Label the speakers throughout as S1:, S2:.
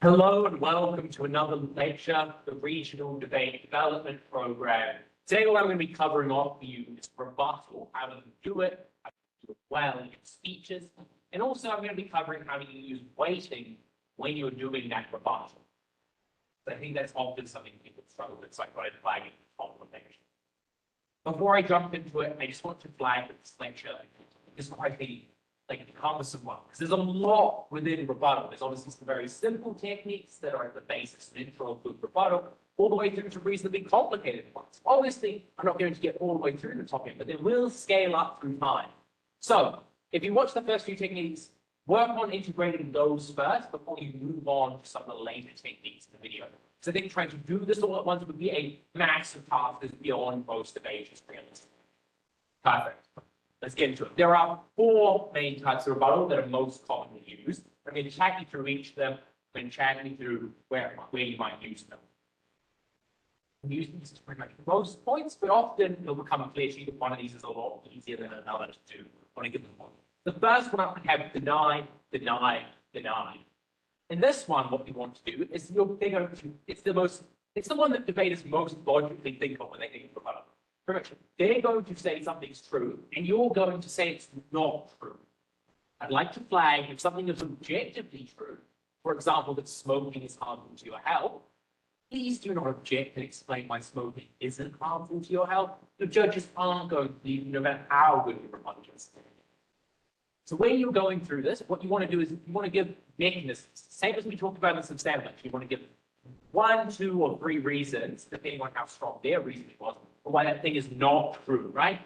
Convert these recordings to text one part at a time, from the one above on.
S1: Hello and welcome to another lecture, the Regional Debate Development Program. Today what I'm going to be covering off for you is rebuttal, how to do it, how to do it well in your speeches, and also I'm going to be covering how to use weighting when you're doing that rebuttal. So I think that's often something people struggle with, so I thought I'd flag it on the lecture. Before I jump into it, I just want to flag that this lecture is quite a cumbersome one, because there's a lot within rebuttal. There's obviously some very simple techniques that are at the basis and intro of good rebuttal, all the way through to reasonably complicated ones. Obviously, I'm not going to get all the way through the topic, but they will scale up through time. So, if you watch the first few techniques, work on integrating those first before you move on to some of the later techniques in the video. So I think trying to do this all at once would be a massive task that's beyond most debaters, realistic. Perfect. Let's get into it. There are four main types of rebuttal that are most commonly used. I'm going to chat you through each of them and chat you through where you might use them. I'm using these to pretty much most points, but often it'll become clear to you that one of these is a lot easier than another to do on a given point. The first one up we have deny, deny, deny. In this one, what we want to do is it's the one that debaters most logically think of when they think of rebuttal. They're going to say something's true, and you're going to say it's not true. I'd like to flag if something is objectively true, for example, that smoking is harmful to your health, please do not object and explain why smoking isn't harmful to your health. The judges aren't going to believe you no matter how good your rebuttal is. So when you're going through this, what you want to do is you want to give mechanisms, same as we talked about in the substantive lecture. You want to give 1, 2, or 3 reasons, depending on how strong their reasoning was, for why that thing is not true, right?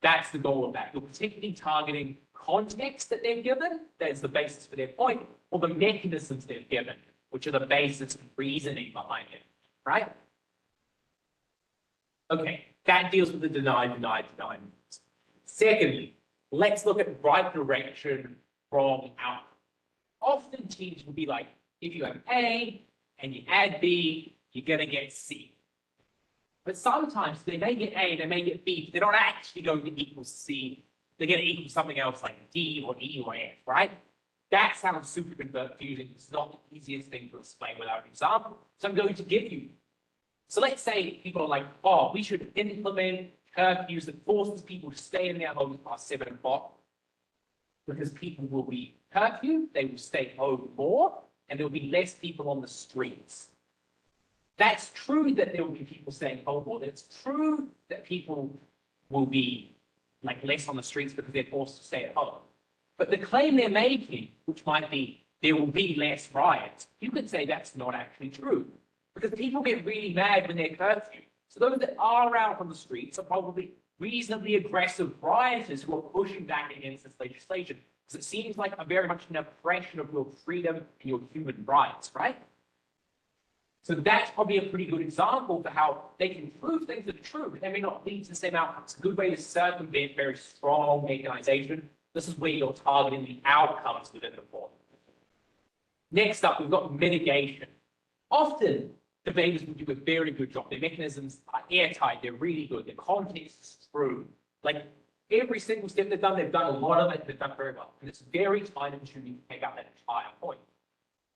S1: That's the goal of that. You're particularly targeting context that they've given, that is the basis for their point, or the mechanisms they've given, which are the basis and reasoning behind it, right? Okay, that deals with the deny, deny, deny. Secondly, let's look at right direction, wrong outcome. Often teams will be like, if you have A and you add B, you're going to get C. But sometimes they may get A, they may get B, but they're not actually going to equal C. They're going to equal something else like D or E or F, right? That sounds super confusing. It's not the easiest thing to explain without an example. So I'm going to give you. So let's say people are like, oh, we should implement curfews that forces people to stay in their homes past 7 o'clock because people will be curfew, they will stay home more, and there will be less people on the streets. That's true that there will be people staying home more. It's true that people will be less on the streets because they're forced to stay at home. But the claim they're making, which might be there will be less riots, you could say that's not actually true. Because people get really mad when they're curfew. So those that are out on the streets are probably reasonably aggressive rioters who are pushing back against this legislation. Because it seems like very much an oppression of your freedom and your human rights, right? So that's probably a pretty good example for how they can prove things that are true, but they may not lead to the same outcome. It's a good way to circumvent very strong mechanization. This is where you're targeting the outcomes within the form. Next up, we've got mitigation. Often, debaters will do a very good job. Their mechanisms are airtight. They're really good. Their context is true. Every single step they've done a lot of it, they've done very well. And it's very time-consuming to take up that entire point.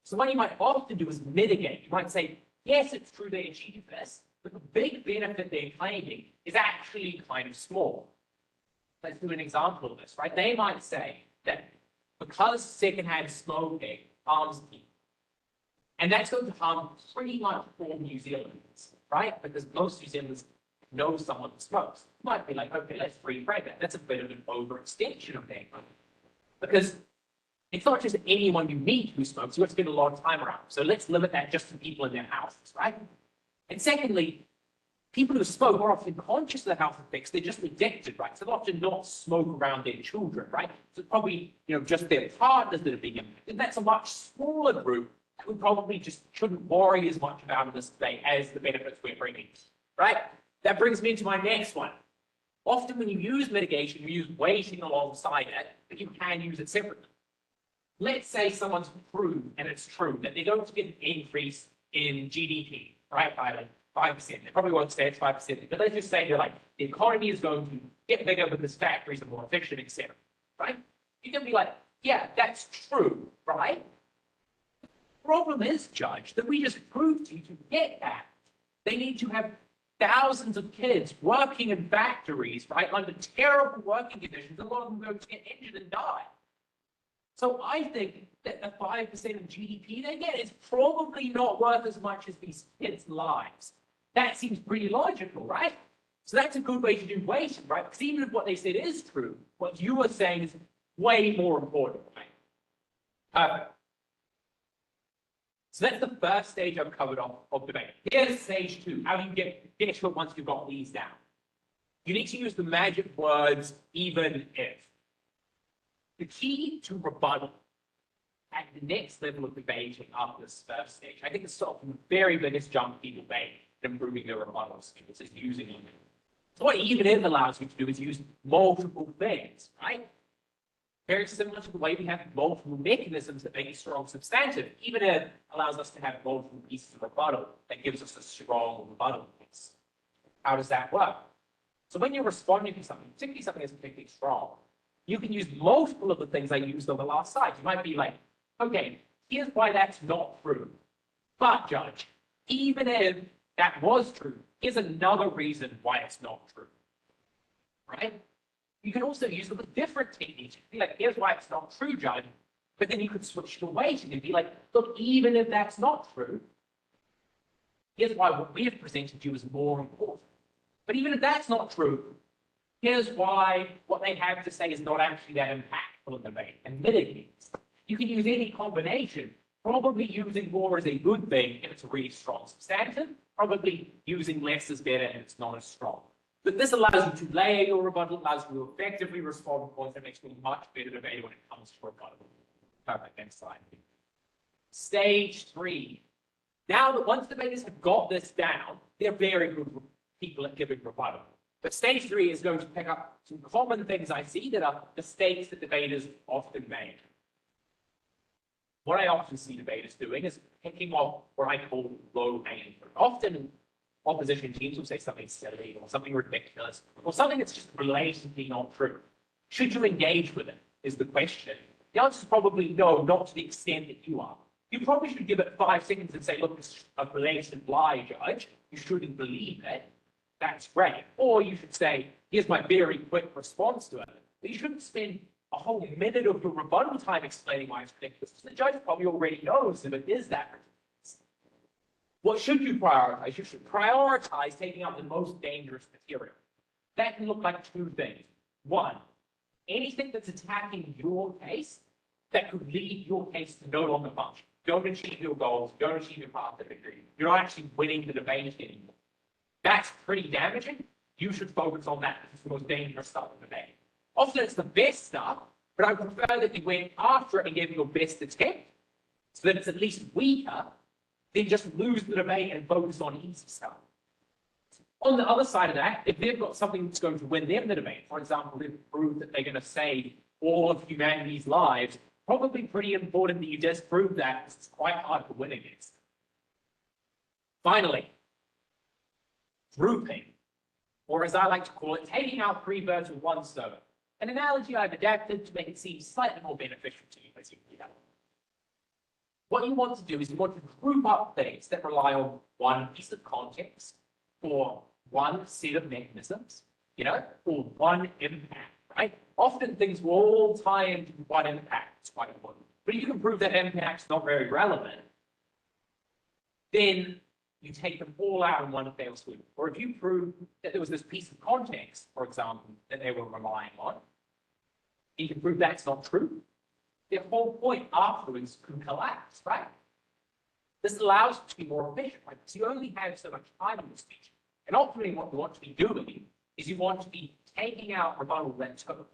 S1: So what you might often do is mitigate. You might say, yes, it's true they achieved this, but the big benefit they're claiming is actually kind of small. Let's do an example of this, right? They might say that because secondhand smoking harms people, and that's going to harm pretty much all New Zealanders, right? Because most New Zealanders know someone who smokes. You might be like, okay, let's reframe that. That's a bit of an overextension of their claim. Because it's not just anyone you meet who smokes, you have to spend a lot of time around. So let's limit that just to people in their houses, right? And secondly, people who smoke are often conscious of the health effects, they're just addicted, right? So they'll often not smoke around their children, right? So it's probably, just their partners that are being impacted. That's a much smaller group that we probably just shouldn't worry as much about in this debate as the benefits we're bringing, right? That brings me into my next one. Often when you use mitigation, you use weighting alongside it, but you can use it separately. Let's say someone's proved, and it's true, that they're going to get an increase in GDP, right, by 5%. They probably won't say it's 5%, but let's just say they're the economy is going to get bigger because factories are more efficient, etc. Right? You can be like, yeah, that's true, right? problem is, Judge, that we just proved to you to get that. They need to have thousands of kids working in factories, right, under terrible working conditions. A lot of them go to get injured and die. So I think that the 5% of GDP they get is probably not worth as much as these kids' lives. That seems pretty logical, right? So that's a good way to do weighting, right? Because even if what they said is true, what you are saying is way more important, right? Perfect. So that's the first stage I've covered of debate. Here's stage 2. How do you get to it once you've got these down? You need to use the magic words, even if. The key to rebuttal at the next level of debating after this first stage, I think it's sort of the very biggest jump people make in improving their rebuttal skills is using even. So what even if allows you to do is use multiple things, right? Very similar to the way we have multiple mechanisms that make a strong substantive. Even if allows us to have multiple pieces of rebuttal that gives us a strong rebuttal piece. How does that work? So when you're responding to something, particularly something that's particularly strong, you can use multiple of the things I used on the last slide. You might be like, okay, here's why that's not true. But, Judge, even if that was true, here's another reason why it's not true. Right? You can also use them with different techniques. Be like, here's why it's not true, Judge. But then you could switch to weighting and be like, look, even if that's not true, here's why what we have presented to you is more important. But even if that's not true, here's why what they have to say is not actually that impactful in the debate and mitigates. You can use any combination, probably using more as a good thing if it's a really strong substantive, probably using less is better if it's not as strong. But this allows you to layer your rebuttal, allows you to effectively respond to points that makes for a much better debate when it comes to rebuttal. Perfect, next slide. Stage 3. Now that once debaters have got this down, they're very good people at giving rebuttal. But stage 3 is going to pick up some common things I see that are mistakes that debaters often make. What I often see debaters doing is picking off what I call low-hanging fruit. Often opposition teams will say something silly or something ridiculous or something that's just blatantly not true. Should you engage with it is the question. The answer is probably no, not to the extent that you are. You probably should give it 5 seconds and say, look, it's a blatant lie, Judge. You shouldn't believe it. That's great. Or you should say, here's my very quick response to it. But you shouldn't spend a whole minute of your rebuttal time explaining why it's ridiculous. The judge probably already knows if it is that ridiculous. What should you prioritize? You should prioritize taking out the most dangerous material. That can look like 2 things. 1, anything that's attacking your case that could lead your case to no longer function. Don't achieve your goals, don't achieve your path to victory. You're not actually winning the debate anymore. That's pretty damaging. You should focus on that. It's the most dangerous stuff in the debate. Often it's the best stuff, but I prefer that you went after it and gave your best attempt so that it's at least weaker than just lose the debate and focus on easy stuff. On the other side of that, if they've got something that's going to win them the debate, for example, they've proved that they're going to save all of humanity's lives, probably pretty important that you disprove that because it's quite hard to win against. Finally, grouping, or as I like to call it, taking out 3 birds with 1 stone. An analogy I've adapted to make it seem slightly more beneficial to you as you read out. What you want to do is you want to group up things that rely on 1 piece of context or 1 set of mechanisms, or 1 impact, right? Often things will all tie into 1 impact. It's quite important. But if you can prove that impact's not very relevant, then you take them all out in 1 fell swoop. Or if you prove that there was this piece of context, for example, that they were relying on, you can prove that's not true, their whole point afterwards can collapse, right? This allows you to be more efficient, right? Because you only have so much time in your speech. And ultimately what you want to be doing is you want to be taking out rebuttal that took,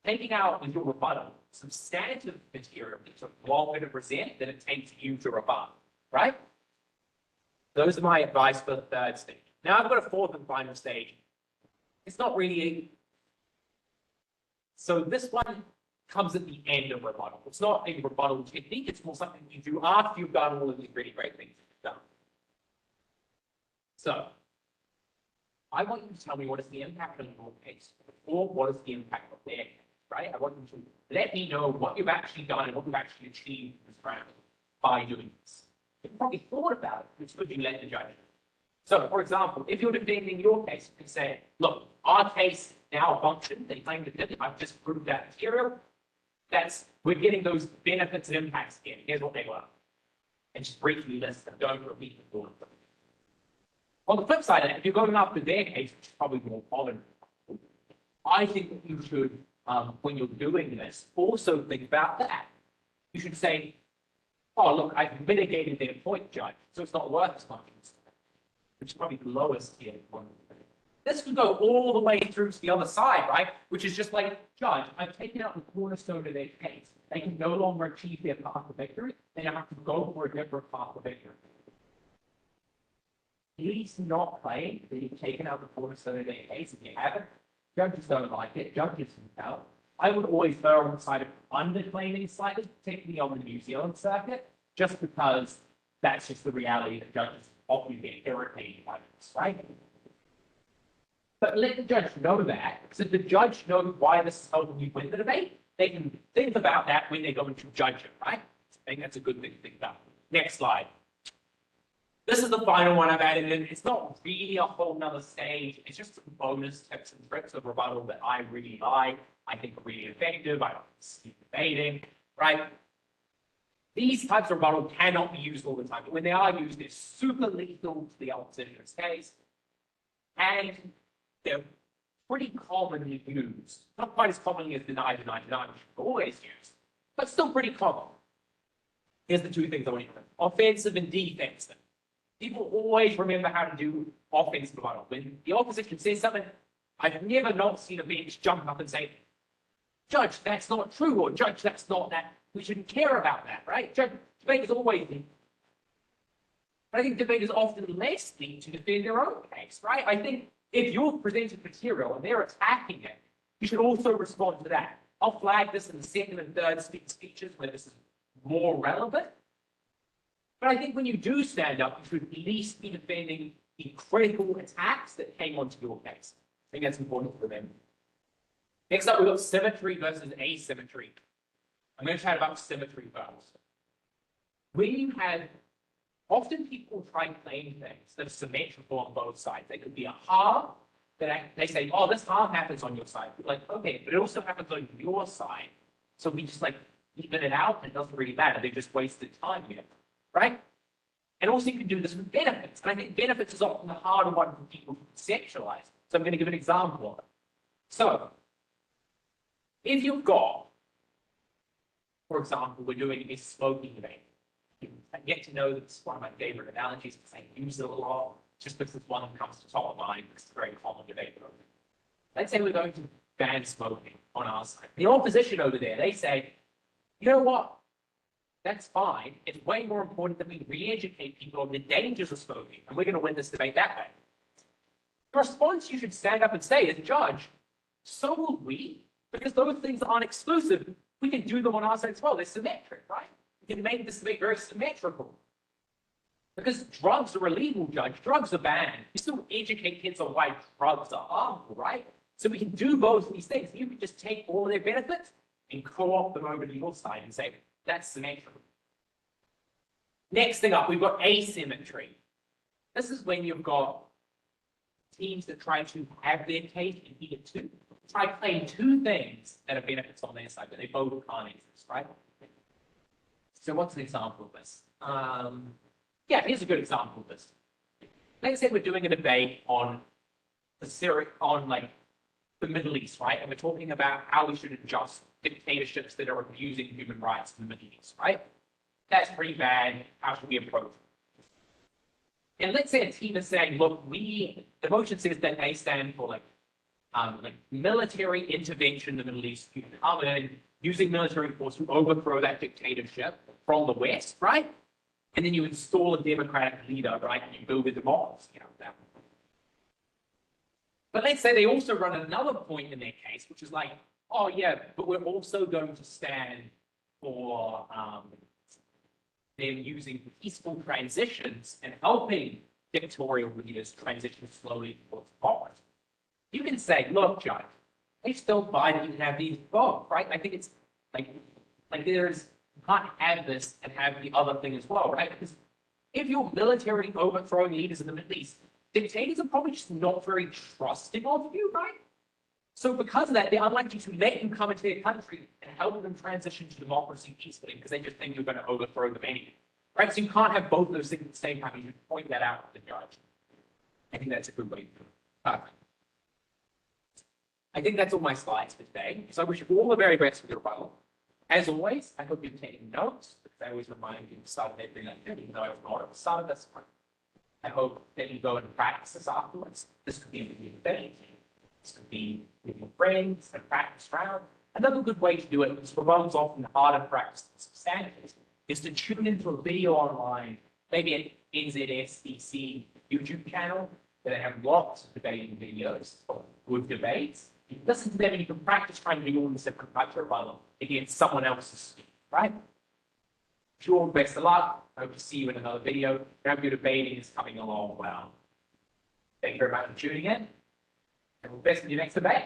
S1: taking out with your rebuttal substantive material that took longer to present than it takes you to rebut, right? Those are my advice for the 3rd stage. Now I've got a 4th and final stage. It's not really so this one comes at the end of rebuttal. It's not a rebuttal technique, it's more something you do after you've done all of these really great things you've done. So I want you to tell me what is the impact on your case, or what is the impact of their case, right? I want you to let me know what you've actually done and what you've actually achieved in this round. by doing this. You probably thought about it, which could you let the judge know? So, for example, if you're defending your case, you can say, look, our case now functions, they claim that I've just proved that material. We're getting those benefits and impacts again. Here's what they were. And just briefly list them, don't repeat all of them. On the flip side of that, if you're going after their case, which is probably more common, I think that you should, when you're doing this, also think about that. You should say, oh, look, I've mitigated their point, judge, so it's not worth as much, which is probably the lowest tier one. This could go all the way through to the other side, right? Which is just like, judge, I've taken out the cornerstone of their case. They can no longer achieve their path to victory. They have to go for a different path to victory. Please not claim that you've taken out the cornerstone of their case. If you haven't, judges don't like it. Judges can tell. I would always err on the side of underclaiming slightly, particularly on the New Zealand circuit, just because that's just the reality that judges often get irritated by this, right? But let the judge know that, so the judge knows why this is helping you win the debate. They can think about that when they're going to judge it, right? I think that's a good thing to think about. Next slide. This is the final one I've added in. It's not really a whole nother stage. It's just some bonus tips and tricks of rebuttal that I really like. I think are really effective. I don't see debating, right? These types of rebuttal cannot be used all the time, but when they are used, they're super lethal to the opposition's case. And they're pretty commonly used. Not quite as commonly as deny, which are always used, but still pretty common. Here's the two things I want you to know. Offensive and defensive. People always remember how to do offensive rebuttal. When the opposition says something, I've never not seen a bench jump up and say, Judge, that's not true, or Judge, that's not that. We shouldn't care about that, right? Debate is always need. But I think debaters often less need to defend their own case, right? I think if you've presented material and they're attacking it, you should also respond to that. I'll flag this in the second and third speeches where this is more relevant. But I think when you do stand up, you should at least be defending the critical attacks that came onto your case. I think that's important to remember. Next up, we've got symmetry versus asymmetry. I'm going to chat about symmetry first. When you have, often people try and claim things that are symmetrical on both sides. They could be a harm, that they say, oh, this harm happens on your side. Like, okay, but it also happens on your side. So we just like even it out, and it doesn't really matter. They just wasted time here, right? And also you can do this with benefits. And I think benefits is often the harder one for people to conceptualize. So I'm going to give an example of it. So if you've got, for example, we're doing a smoking debate. I get to know that it's one of my favorite analogies because I use it a lot, just because it's one that comes to top of mind because it's a very common debate. Let's say we're going to ban smoking on our side. The opposition over there, they say, you know what? That's fine. It's way more important that we re-educate people on the dangers of smoking, and we're going to win this debate that way. The response you should stand up and say as judge, so will we, because those things aren't exclusive. We can do them on our side as well. They're symmetric, right? We can make this debate very symmetrical. Because drugs are illegal, judge. Drugs are banned. You still educate kids on why drugs are harmful, right? So we can do both of these things. You can just take all of their benefits and co-opt them over to your side and say, that's symmetrical. Next thing up, we've got asymmetry. This is when you've got teams that try to have their case in either two. Try to claim two things that are benefits on their side, but they both can't exist, right? So what's an example of this? Yeah, here's a good example of this. Let's say we're doing a debate on the Middle East, right? And we're talking about how we should adjust dictatorships that are abusing human rights in the Middle East, right? That's pretty bad. How should we approach it? And let's say a team is saying, look, the motion says that they stand for like military intervention in the Middle East. You come in using military force to overthrow that dictatorship from the West, right? And then you install a democratic leader, right? And you build a democracy out of that. But let's say they also run another point in their case, which is like, oh yeah, but we're also going to stand for them using peaceful transitions and helping dictatorial leaders transition slowly towards power. You can say, look, Judge, I still buy that you can have these both, right? I think it's like there's can't have this and have the other thing as well, right? Because if you're militarily overthrowing leaders in the Middle East, dictators are probably just not very trusting of you, right? So because of that, they're unlikely to let you come into their country and help them transition to democracy peacefully because they just think you're going to overthrow them anyway, right? So you can't have both those things at the same time. You should point that out to the judge. I think that's a good way to do it. Perfect. I think that's all my slides for today. So I wish you all the very best with your rebuttal. As always, I hope you're taking notes, because I always remind you to start everything I do, even though I've not at the start of this one. I hope that you go and practice this afterwards. This could be with your family. This could be with your friends and practice round. Another good way to do it, because rebuttal is often harder to practice than substantives, is to tune into a video online, maybe an NZSDC YouTube channel, where they have lots of debating videos, good debates. You listen to them and you can practice trying to do all the different types of rebuttal against someone else's, right? Wish you all the best of luck. I hope to see you in another video. I hope your debating is coming along well. Thank you very much for tuning in, and all the best in your next debate.